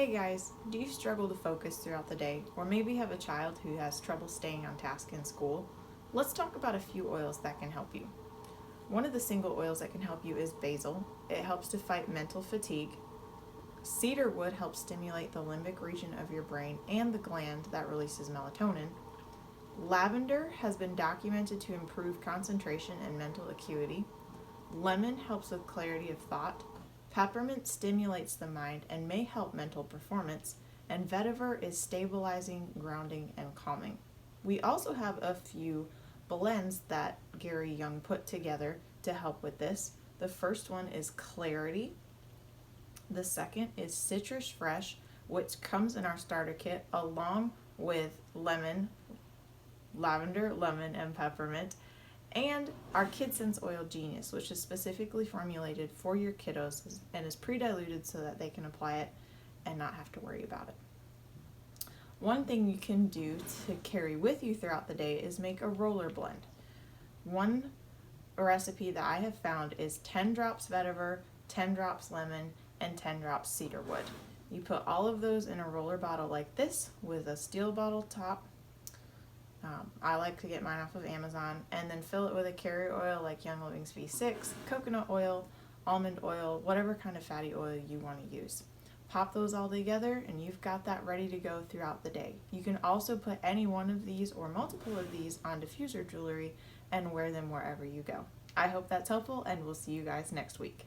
Hey guys, do you struggle to focus throughout the day, or maybe have a child who has trouble staying on task in school? Let's talk about a few oils that can help you. One of the single oils that can help you is basil. It helps to fight mental fatigue. Cedarwood helps stimulate the limbic region of your brain and the gland that releases melatonin. Lavender has been documented to improve concentration and mental acuity. Lemon helps with clarity of thought. Peppermint stimulates the mind and may help mental performance, and vetiver is stabilizing, grounding, and calming. We also have a few blends that Gary Young put together to help with this. The first one is Clarity. The second is Citrus Fresh, which comes in our starter kit along with lavender, lemon, and peppermint, and our KidSense Oil Genius, which is specifically formulated for your kiddos and is pre-diluted so that they can apply it and not have to worry about it. One thing you can do to carry with you throughout the day is make a roller blend. One recipe that I have found is 10 drops vetiver, 10 drops lemon, and 10 drops cedarwood. You put all of those in a roller bottle like this with a steel bottle top. I like to get mine off of Amazon, and then fill it with a carrier oil like Young Living's V6, coconut oil, almond oil, whatever kind of fatty oil you want to use. Pop those all together and you've got that ready to go throughout the day. You can also put any one of these or multiple of these on diffuser jewelry and wear them wherever you go. I hope that's helpful, and we'll see you guys next week.